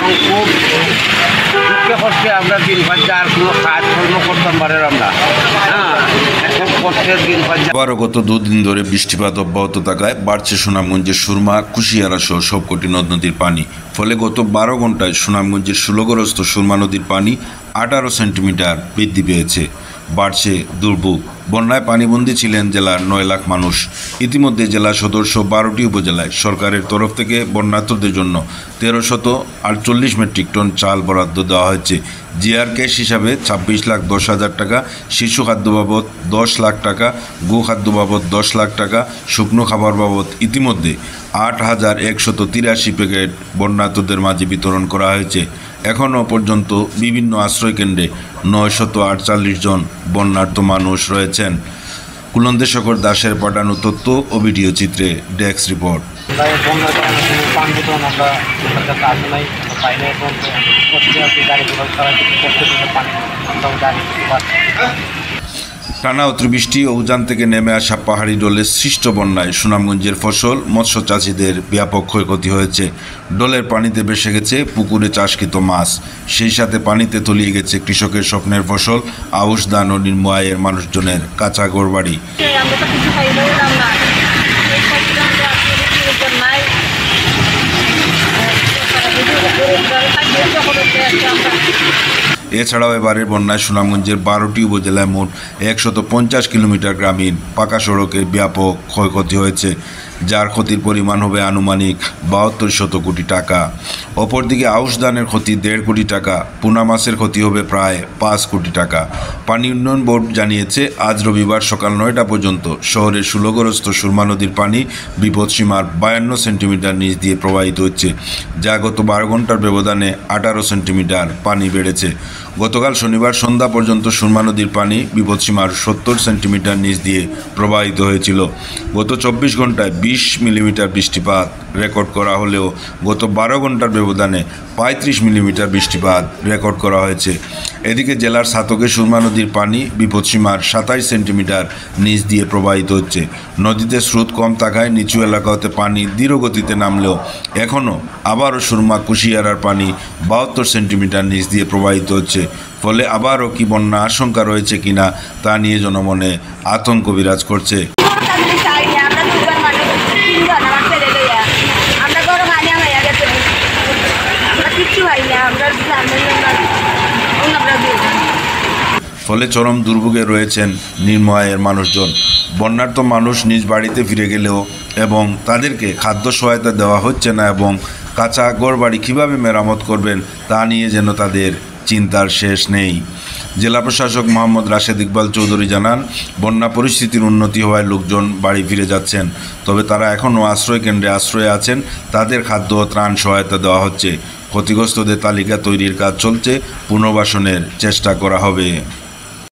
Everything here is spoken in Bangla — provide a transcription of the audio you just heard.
খুব দুঃখে কষ্টে আমরা দিন পাচ্ছি, আর কোনো কাজকর্ম করতাম পারে আমরা। হ্যাঁ, এখন কষ্টের দিন পাচ্ছি। আবারও গত দুদিন ধরে বৃষ্টিপাত অব্যাহত থাকায় বাড়ছে সুনামগঞ্জের সুরমা, কুশিয়ারা সহ সবকটি নদ নদীর পানি। ফলে গত 12 ঘন্টায় সুনামগঞ্জের ষোলগ্রস্ত সুরমা নদীর পানি 18 সেন্টিমিটার বৃদ্ধি পেয়েছে। বাড়ছে দুর্ভোগ। বন্যায় পানিবন্দী ছিলেন জেলার 9 লাখ মানুষ। ইতিমধ্যে জেলা সদস্য 12টি উপজেলায় সরকারের তরফ থেকে বন্যার্তদের জন্য 1348 মেট্রিক টন চাল বরাদ্দ দেওয়া হয়েছে। জিআর ক্যাশ হিসাবে 26,10,000 টাকা, শিশু খাদ্য বাবদ 10 লাখ টাকা, গো খাদ্য বাবদ 10 লাখ টাকা, শুকনো খাবার বাবদ ইতিমধ্যে 8,183 প্যাকেট বন্যার্তদের মাঝে বিতরণ করা হয়েছে। এখনও পর্যন্ত বিভিন্ন আশ্রয়কেন্দ্রে 948 জন বন্যার্ত মানুষ রয়েছেন। কুলন্দেশকর দাসের পাঠানো তথ্য ও ভিডিও চিত্রে ডেস্ক রিপোর্ট। টানা অতিবৃষ্টি ও উজান থেকে নেমে আসা পাহাড়ি ডোলের সৃষ্ট বন্যায় সুনামগঞ্জের ফসল, মৎস্য চাষিদের ব্যাপক ক্ষয়ক্ষতি হয়েছে। ডোলের পানিতে ভেসে গেছে পুকুরে চাষকৃত মাছ, সেই সাথে পানিতে তলিয়ে গেছে কৃষকের স্বপ্নের ফসল, আউশ ধান ও নিম্ন আয়ের মানুষজনের কাঁচা ঘরবাড়ি। এছাড়াও এবারের বন্যায় সুনামগঞ্জের 12টি উপজেলায় মোট 150 কিলোমিটার গ্রামীণ পাকা সড়কের ব্যাপক ক্ষয়ক্ষতি হয়েছে, যার ক্ষতির পরিমাণ হবে আনুমানিক 72 কোটি টাকা। অপরদিকে আউশ ধানের ক্ষতি 1.5 কোটি টাকা, পোনা মাছের ক্ষতি হবে প্রায় 5 কোটি টাকা। পানি উন্নয়ন বোর্ড জানিয়েছে, আজ রবিবার সকাল 9টা পর্যন্ত শহরের ষোলগ্রস্ত সুরমা নদীর পানি বিপদসীমার 52 সেন্টিমিটার নিচ দিয়ে প্রবাহিত হচ্ছে, যা গত 12 ঘন্টার ব্যবধানে 18 সেন্টিমিটার পানি বেড়েছে। গতকাল শনিবার সন্ধ্যা পর্যন্ত সুরমা নদীর পানি বিপদসীমার 70 সেন্টিমিটার নিচ দিয়ে প্রবাহিত হয়েছিল। গত 24 ঘন্টায় 20 মিলিমিটার বৃষ্টিপাত রেকর্ড করা হলেও গত 12 ঘন্টার ব্যবধানে 35 মিলিমিটার বৃষ্টিপাত রেকর্ড করা হয়েছে। এদিকে জেলার সাতকে সুরমা নদীর পানি বিপদসীমার 27 সেন্টিমিটার নিচ দিয়ে প্রবাহিত হচ্ছে। নদীতে স্রোত কম থাকায় নিচু এলাকা হতে পানি ধীর গতিতে নামলেও এখনও আবারও সুরমা, কুশিয়ারার পানি 72 সেন্টিমিটার নিচ দিয়ে প্রবাহিত হচ্ছে। ফলে আবারও কি বন্যা আশঙ্কা রয়েছে কিনা তা নিয়ে জনমনে আতঙ্ক বিরাজ করছে। ফলে চরম দুর্ভোগে রয়েছেন নিম্ন আয়ের মানুষজন। বন্যার্ত মানুষ নিজ বাড়িতে ফিরে গেলেও এবং তাদেরকে খাদ্য সহায়তা দেওয়া হচ্ছে না এবং কাঁচা ঘরবাড়ি কীভাবে মেরামত করবেন তা নিয়ে যেন তাদের চিন্তার শেষ নেই। জেলা প্রশাসক মোহাম্মদ রাশেদ ইকবাল চৌধুরী জানান, বন্যা পরিস্থিতির উন্নতি হওয়ায় লোকজন বাড়ি ফিরে যাচ্ছেন, তবে তারা এখনও আশ্রয়কেন্দ্রে আশ্রয়ে আছেন। তাদের খাদ্য ও ত্রাণ সহায়তা দেওয়া হচ্ছে। ক্ষতিগ্রস্তদের তালিকা তৈরির কাজ চলছে, পুনর্বাসনের চেষ্টা করা হবে।